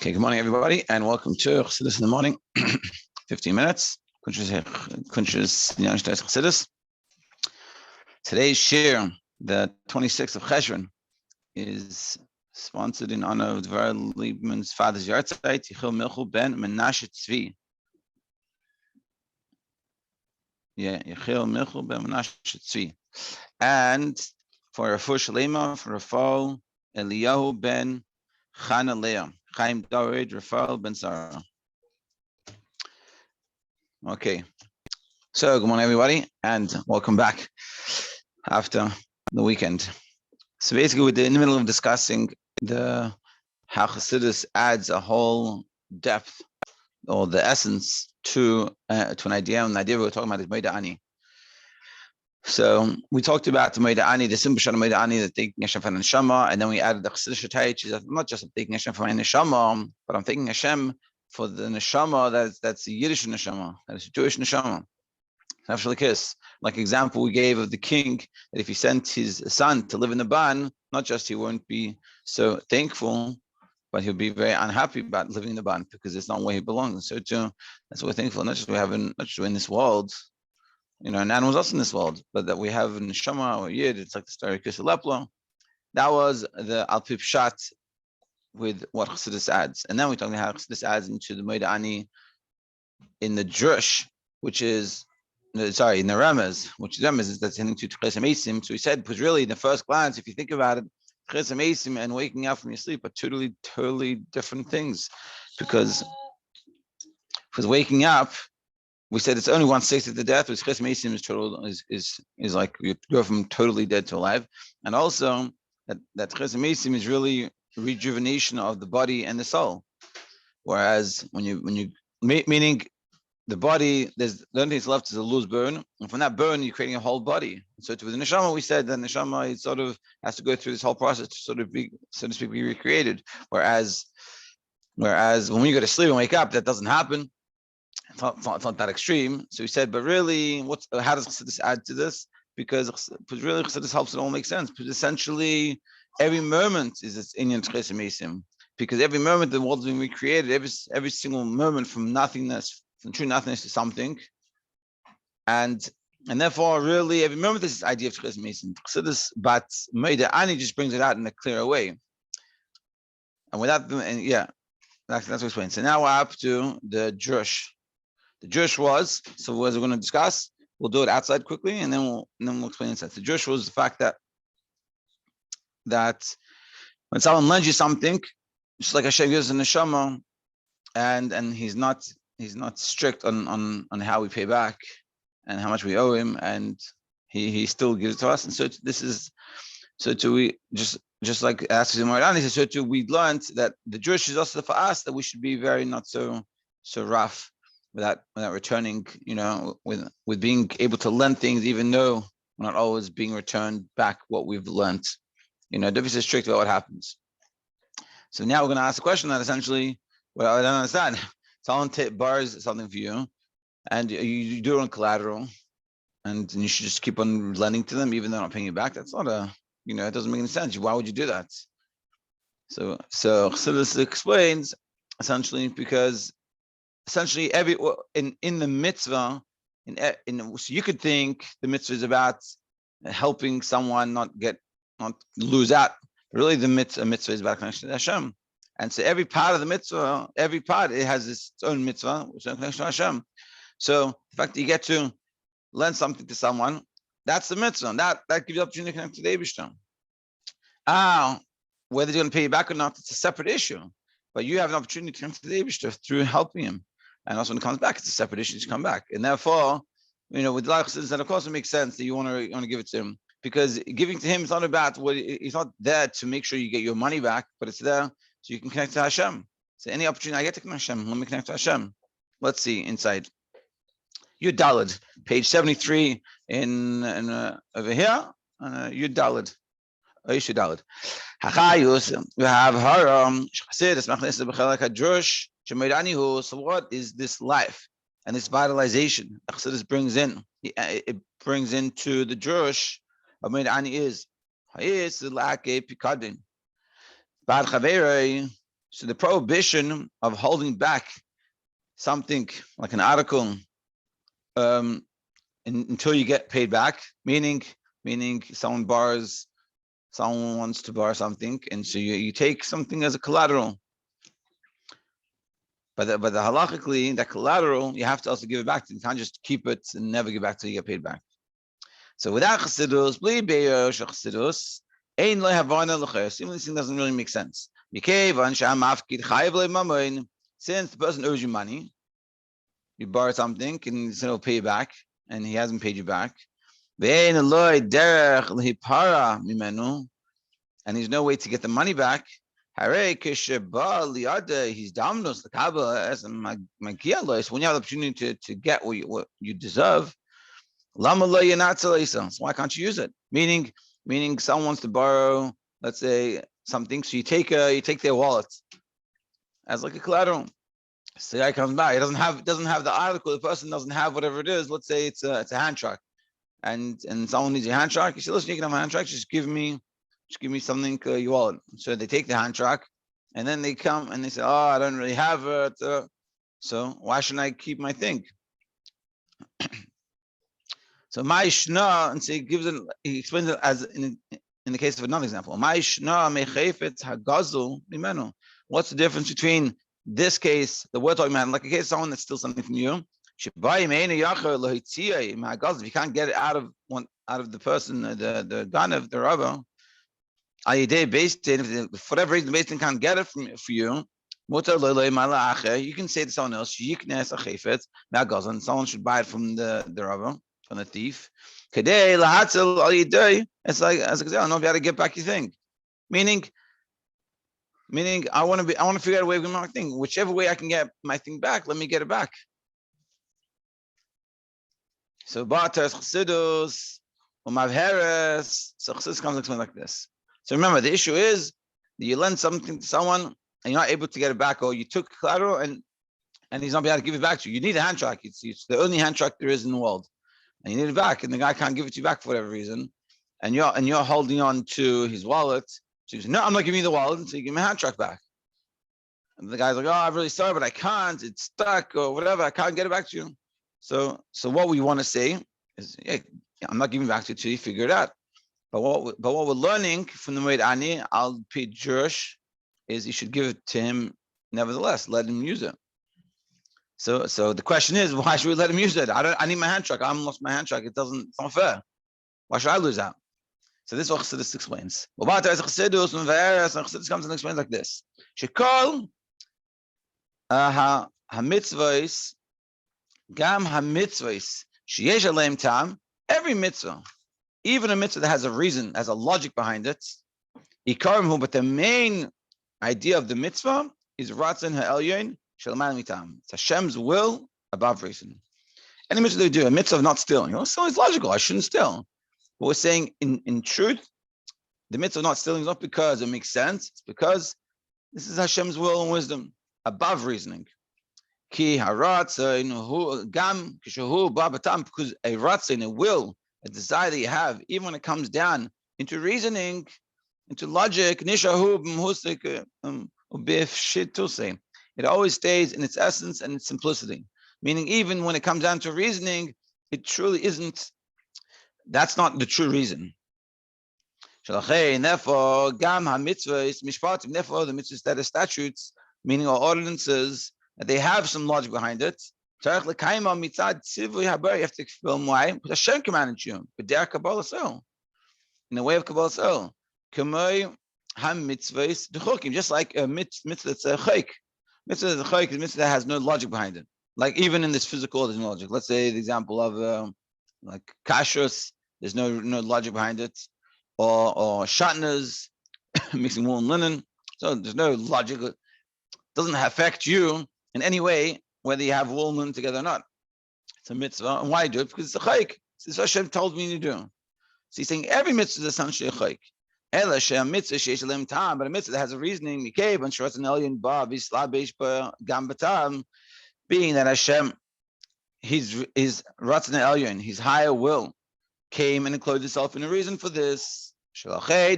Okay, good morning, everybody, and welcome to Chassidus in the morning. 15 minutes. Chassidus. Today's shir, the 26th of Cheshvan, is sponsored in honor of Dvar Liebman's father's yahrzeit, Yichil Milchel ben Menashe Tzvi. Yichil Milchel ben Menashe Tzvi. And for Rafur Shalema, for Rafal Eliyahu ben Chana Leah. Chaim David, Rafael Ben Sarah. Okay, so good morning, everybody, and welcome back after the weekend. So basically, we're in the middle of discussing how haChassidus adds a whole depth or the essence to an idea. And the idea we were talking about is Moeda Ani. So we talked about the Moeda Ani, the simple shot of Moeda Ani, the taking Hashem from Neshama, and then we added the Chassidus Shatay, which is not just taking Hashem from Neshama, but I'm taking Hashem for the Neshama that's the Yiddish Neshama, that's a Jewish Neshama. Actually, kiss. Like example we gave of the king, that if he sent his son to live in the ban, not just he won't be so thankful, but he'll be very unhappy about living in the ban because it's not where he belongs. So too, that's what we're thankful. Not just in this world. And animals also in this world, but that we have in Neshama or Yid, it's like the story of Leplo. That was the Alpip Shat with what Chassidus adds. And then we're talking about how Chassidus adds into the Moeda Ani in the Drush, which is, in the Remez, which is that's hinting to Chesem Eisim. So he said, because really, in the first glance, if you think about it, Chesem Eisim and waking up from your sleep are totally different things. Because waking up, we said it's only 1/6 of the death, which Chesem Eisim is like you go from totally dead to alive. And also that Chesem Eisim is really rejuvenation of the body and the soul. Whereas when you meaning the body, there's the only thing that's left is a loose burn, and from that burn you're creating a whole body. So with the neshama, we said that neshama it sort of has to go through this whole process to sort of be, so to speak, be recreated. Whereas when you go to sleep and wake up, that doesn't happen. It's not that extreme. So we said, but really, how does Chassidus add to this? Because really Chassidus helps it all make sense. Because essentially, every moment is this Inyan Chesem Eisim. Because every moment the world's being recreated, every single moment from nothingness, from true nothingness to something, and therefore, really, every moment this idea of Chesem Eisim. Chassidus, but Moeda Ani just brings it out in a clearer way. And without, that's what explained. So now we're up to the Drush. The Drush was, so as we're going to discuss, we'll do it outside quickly, and then we'll explain inside. The Drush was the fact that when someone lends you something, just like Hashem gives a neshama, and he's not strict on how we pay back and how much we owe him, and he still gives it to us. And so we just like asking Moeda Ani, so too we learned that the Drush is also for us that we should be very not so rough. Without returning, with being able to lend things, even though we're not always being returned back what we've learned. Don't be so strict about what happens. So now we're going to ask a question that essentially, well, I don't understand. Someone borrows something for you, and you do it on collateral, and you should just keep on lending to them, even though they're not paying you back. That's not it doesn't make any sense. Why would you do that? So Chassidus explains essentially because. Essentially, in the mitzvah, so you could think the mitzvah is about helping someone not lose out. But really, the mitzvah is about connection to Hashem, and so every part of the mitzvah, it has its own mitzvah, which is connection to Hashem. So the fact that you get to lend something to someone, that's the mitzvah. That gives you the opportunity to connect to the Eibishter. Whether they're going to pay you back or not, it's a separate issue. But you have an opportunity to connect to the Eibishter through helping him. And also when it comes back, it's a separate issue to come back. And therefore, with Chassidus, and of course it makes sense that you want to give it to him. Because giving to him is not about it's not there to make sure you get your money back, but it's there so you can connect to Hashem. So any opportunity I get to connect to Hashem, let me connect to Hashem. Let's see inside. Yud Daled, page 73 in over here, Yud Daled. Yud Daled. haChassidus, we have Chassidus, Machnes B'Chelek HaDrush. So what is this life and this vitalization Chassidus brings in? It brings into the Drush of Moeda Ani is Hayis Lake Pikadin. Bad Chaverei So the prohibition of holding back something like an article until you get paid back, meaning someone wants to borrow something, and so you take something as a collateral. But the halachically, that collateral, you have to also give it back. You can't just keep it and never give back till you get paid back. So without Chassidus, Chassidus, ein lo havana l'chayos. This thing doesn't really make sense. Since the person owes you money, you borrow something and he'll pay you back, and he hasn't paid you back. And there's no way to get the money back. He's dominus the Kabbal as when you have the opportunity to get what you deserve. So why can't you use it? Meaning someone wants to borrow, let's say, something, so you take their wallet as like a collateral. So the guy comes back, he doesn't have the article, the person doesn't have whatever it is. Let's say it's a hand truck, and someone needs a hand truck. You say, listen, you can have a hand truck, just give me something, your wallet. So they take the hand truck, and then they come and they say, oh, I don't really have it. So why shouldn't I keep my thing? So my shna, and so he explains it as in the case of another example. My shna mechefet hagazul mimenu. What's the difference between this case, the word talking about, like a case of someone that steals something from you? If you can't get it out of the person, the ganav, the robber, for whatever reason, the Beis Din can't get it for you. You can say to someone else, someone should buy it from the robber, from the thief. It's like, as I say, I don't know if you how to get back your thing. Meaning, I want to figure out a way of getting my thing. Whichever way I can get my thing back, let me get it back. So Toras, haChassidus, Umavheres. So Chassidus comes and explains like this. So remember, the issue is that you lend something to someone and you're not able to get it back, or you took collateral and he's not able to give it back to you. You need a hand truck. It's the only hand truck there is in the world, and you need it back, and the guy can't give it to you back for whatever reason, and you're holding on to his wallet. So you say, no, I'm not giving you the wallet until you give me a hand truck back. And the guy's like, oh, I'm really sorry, but I can't. It's stuck or whatever. I can't get it back to you. So what we want to say is, yeah, I'm not giving it back to you until you figure it out. But what we're learning from the Moed Ani al Pi Jerush is you should give it to him nevertheless. Let him use it. So the question is, why should we let him use it? I need my hand truck. I lost my hand truck. It's not fair. Why should I lose out? So this is what Chassidus explains. Chassidus comes and explains like this: Shekol ha-mitzvahs, gam ha-mitzvahs, sheyesh aleim tam. Every mitzvah, even a mitzvah that has a reason, has a logic behind it, but the main idea of the mitzvah is ratzon ha'elyon shel man mitam. It's Hashem's will above reason. Any mitzvah they do, a mitzvah of not stealing, so it's logical. I shouldn't steal. But we're saying, in truth, the mitzvah of not stealing is not because it makes sense. It's because this is Hashem's will and wisdom above reasoning. Ki haratzon gam kishahu babatam, because a ratzon, a will, a desire that you have, even when it comes down into reasoning, into logic, it always stays in its essence and its simplicity. Meaning, even when it comes down to reasoning, it truly isn't. That's not the true reason. And therefore, gam ha-mitzvah is mishpatim. Therefore, the mitzvahs that are statutes, meaning or ordinances, that they have some logic behind it. You have to fulfill why? Because Hashem commanded you. In the way of Kabbalah Soul. Just like a mitzvah that's a chayk. Mitzvah that's a chayk is a mitzvah that has no logic behind it. Like even in this physical, there's no logic. Let's say the example of like kashrus, there's no logic behind it. Or shatnez, mixing wool and linen. So there's no logic. It doesn't affect you in any way, whether you have wool and linen together or not. It's a mitzvah. And why do it? Because it's a chayk. It's what Hashem told me to do. So he's saying every mitzvah is essentially a chayk. But a mitzvah that has a reasoning, being that Hashem, his ratzon elyon, his higher will, came and enclosed itself in a reason for this. That's why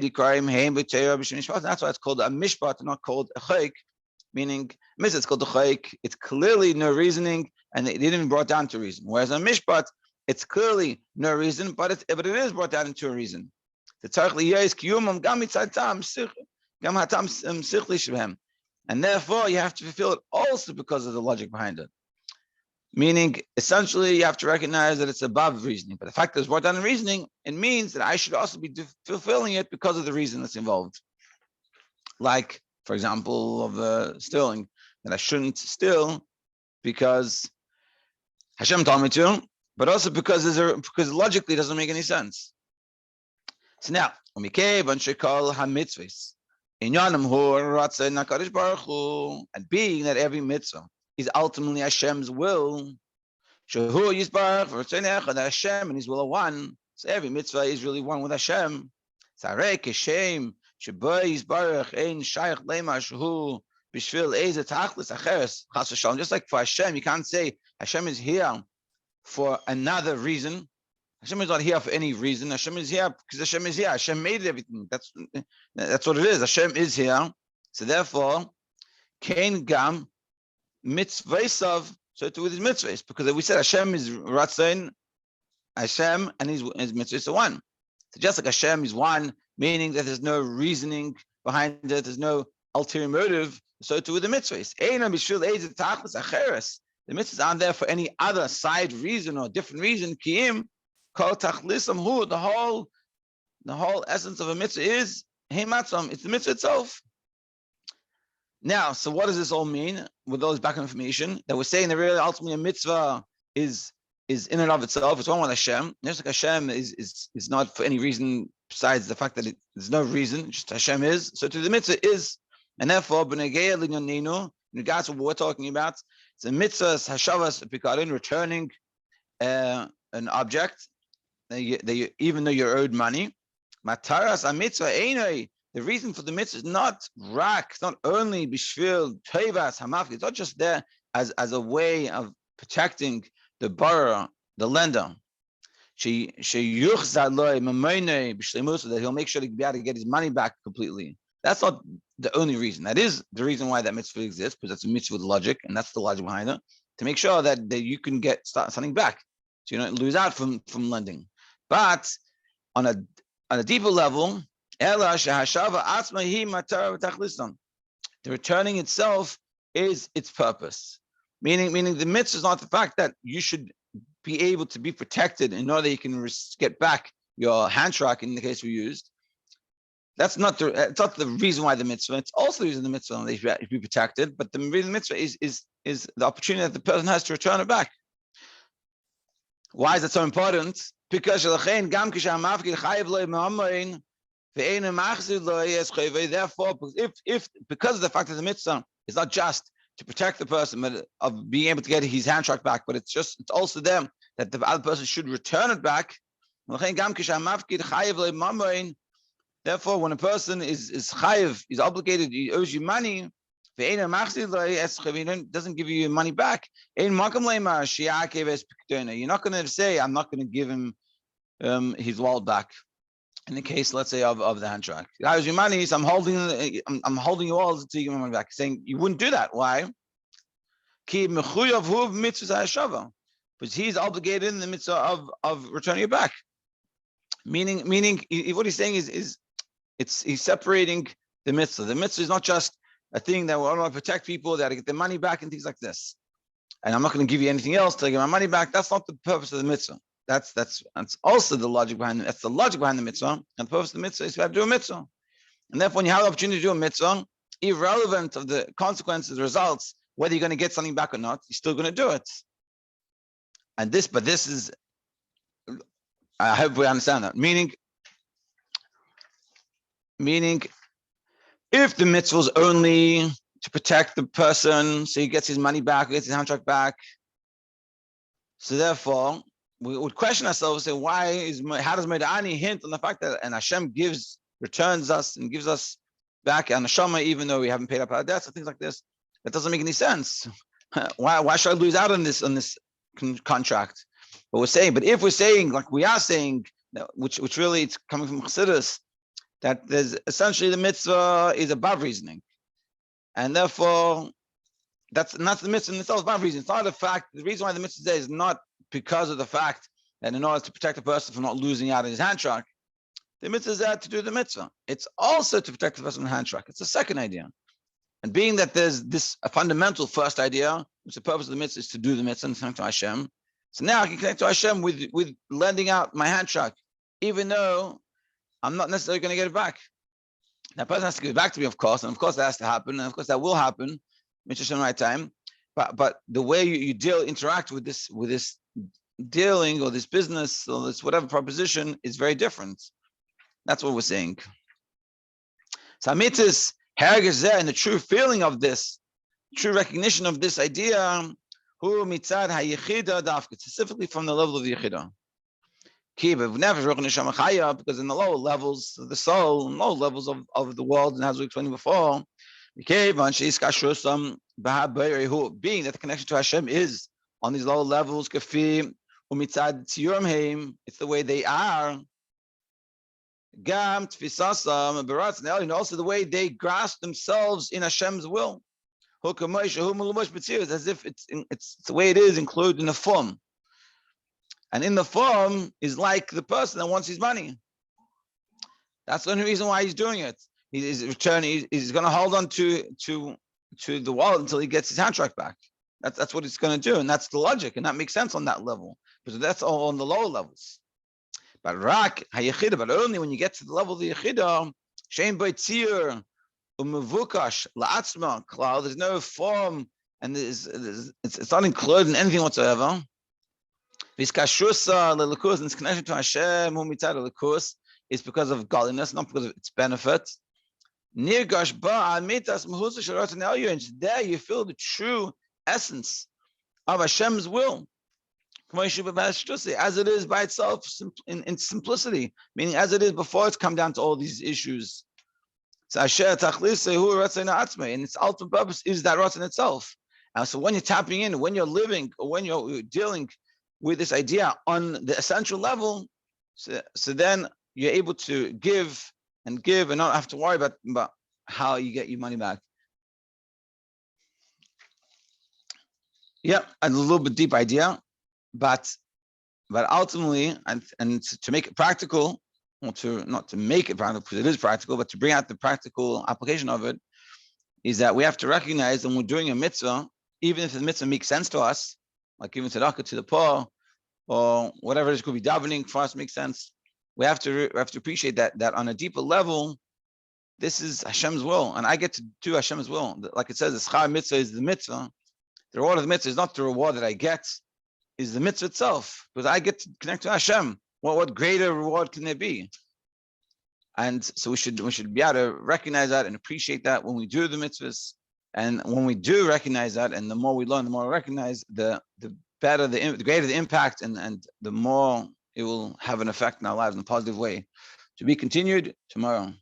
it's called a mishpat and not called a chayk, meaning mitzvah it's called the chayik. It's clearly no reasoning, and it didn't even brought down to reason. Whereas on mishpat, it's clearly no reason, but it is brought down into a reason. And therefore, you have to fulfill it also because of the logic behind it. Meaning, essentially, you have to recognize that it's above reasoning. But the fact that it's brought down in reasoning, it means that I should also be fulfilling it because of the reason that's involved. Like, for example, of stealing, that I shouldn't steal because Hashem told me to, but also because logically it doesn't make any sense. So now, and being that every mitzvah is ultimately Hashem's will, that Hashem and His will are one. So every mitzvah is really one with Hashem. Just like for Hashem, you can't say Hashem is here for another reason. Hashem is not here for any reason. Hashem is here because Hashem is here. Hashem made everything. That's what it is. Hashem is here. So therefore, Kain Gam mitzvahs, so to with his mitzvahs, because we said Hashem is Ratzon, Hashem and his mitzvahs are one. So just like Hashem is one, meaning that there's no reasoning behind it, there's no ulterior motive, so too with the mitzvahs. The mitzvahs aren't there for any other side reason or different reason. The whole essence of a mitzvah is it's the mitzvah itself. Now, so what does this all mean with those background information? That we're saying that really ultimately a mitzvah is in and of itself. It's one with Hashem. Just like Hashem is not for any reason besides the fact that there's no reason, just Hashem is. So to the mitzvah is, and therefore, in regards to what we're talking about, it's a mitzvah, hashavas, pikarin, returning an object, even though you're owed money. Toras, a mitzvah, the reason for the mitzvah is not rak, it's not only bishvil, tevas, hamafki, it's not just there as a way of protecting the borrower, the lender. That he'll make sure to be able to get his money back completely. That's not the only reason. That is the reason why that mitzvah exists, because that's a mitzvah with logic, and that's the logic behind it, to make sure that you can start something back, so you don't lose out from lending. But on a deeper level, the returning itself is its purpose. Meaning the mitzvah is not the fact that you should be able to be protected in order that you can get back your hand track in the case we used. It's not the reason why the mitzvah. It's also the reason the mitzvah they should be protected. But the reason the mitzvah is the opportunity that the person has to return it back. Why is that so important? Because therefore, because of the fact that the mitzvah is not just to protect the person, but of being able to get his hand track back, but it's also them that the other person should return it back. Therefore, when a person is chayiv, he's obligated, he owes you money, he doesn't give you money back. You're not going to say, I'm not going to give him his wallet back. In the case, let's say, of the hand track. I owes you money, so I'm holding your wallet until you give me money back. Saying you wouldn't do that. Why? Because he's obligated in the mitzvah of returning it back. Meaning, what he's saying is he's separating the mitzvah. The mitzvah is not just a thing that we want to protect people, that I get their money back and things like this. And I'm not going to give you anything else to get my money back. That's not the purpose of the mitzvah. That's also the logic behind it. That's the logic behind the mitzvah. And the purpose of the mitzvah is to have to do a mitzvah. And therefore, when you have the opportunity to do a mitzvah, irrelevant of the consequences, the results, whether you're going to get something back or not, you're still going to do it. And this is, I hope we understand that. Meaning, if the mitzvah is only to protect the person, so he gets his money back, gets his contract back, so therefore, we would question ourselves and say, how does Medani hint on the fact that and Hashem returns us and gives us back an neshama even though we haven't paid up our debts or things like this? That doesn't make any sense. Why should I lose out on this contract? But if we're saying, like we are saying, which really it's coming from Chassidus, that there's essentially the mitzvah is above reasoning. And therefore, that's not the mitzvah in itself. It's not a reason. It's not a fact. The reason why the mitzvah today is not because of the fact that in order to protect a person from not losing out on his hand track, the mitzvah is there to do the mitzvah. It's also to protect the person from the hand track. It's the second idea. And being that there's this a fundamental first idea, which the purpose of the mitzvah is to do the mitzvah and connect to Hashem. So now I can connect to Hashem with lending out my hand track, even though I'm not necessarily going to get it back. That person has to give it back to me, of course, and of course that has to happen, and of course that will happen, Mitzvah in the right time. But the way you interact with this dealing or this business or this whatever proposition is very different. That's what we're saying. So mitzvahs herges there, and the true feeling of this, true recognition of this idea, who mitzad hayichida dafka, specifically from the level of the yichida. Because in the lower levels of the soul, and lower levels of the world, and as we explained before, being that the connection to Hashem is on these lower levels, it's the way they are. And also the way they grasp themselves in Hashem's will. As if it's the way it is included in the form. And in the form is like the person that wants his money. That's the only reason why he's doing it. He's returning. He's going to hold on to the wallet until he gets his hand track back. That's what he's going to do, and that's the logic, and that makes sense on that level. Because that's all on the lower levels. But only when you get to the level of the yechida, there's no form, and it's not included in anything whatsoever. And its connection to Hashem, is because of godliness, not because of its benefit. And there you feel the true essence of Hashem's will, as it is by itself in simplicity, meaning as it is before it's come down to all these issues. And its ultimate purpose is that Ratzon itself. And so when you're tapping in, when you're living, or when you're dealing with this idea on the essential level, so then you're able to give and not have to worry about how you get your money back. Yeah, a little bit deep idea, but ultimately, and to make it practical, or not to make it practical because it is practical, but to bring out the practical application of it, is that we have to recognize when we're doing a mitzvah, even if the mitzvah makes sense to us, like giving tzedakah to the poor, or whatever it could be, davening for us makes sense. We have to appreciate that on a deeper level, this is Hashem's will, and I get to do Hashem's will. Like it says, the schar mitzvah is the mitzvah. The reward of the mitzvah is not the reward that I get, is the mitzvah itself, because I get to connect to Hashem. What greater reward can there be? And so we should be able to recognize that and appreciate that when we do the mitzvahs. And when we do recognize that, and the more we learn, the more we recognize, the better, the greater the impact, and the more it will have an effect in our lives in a positive way. To be continued tomorrow.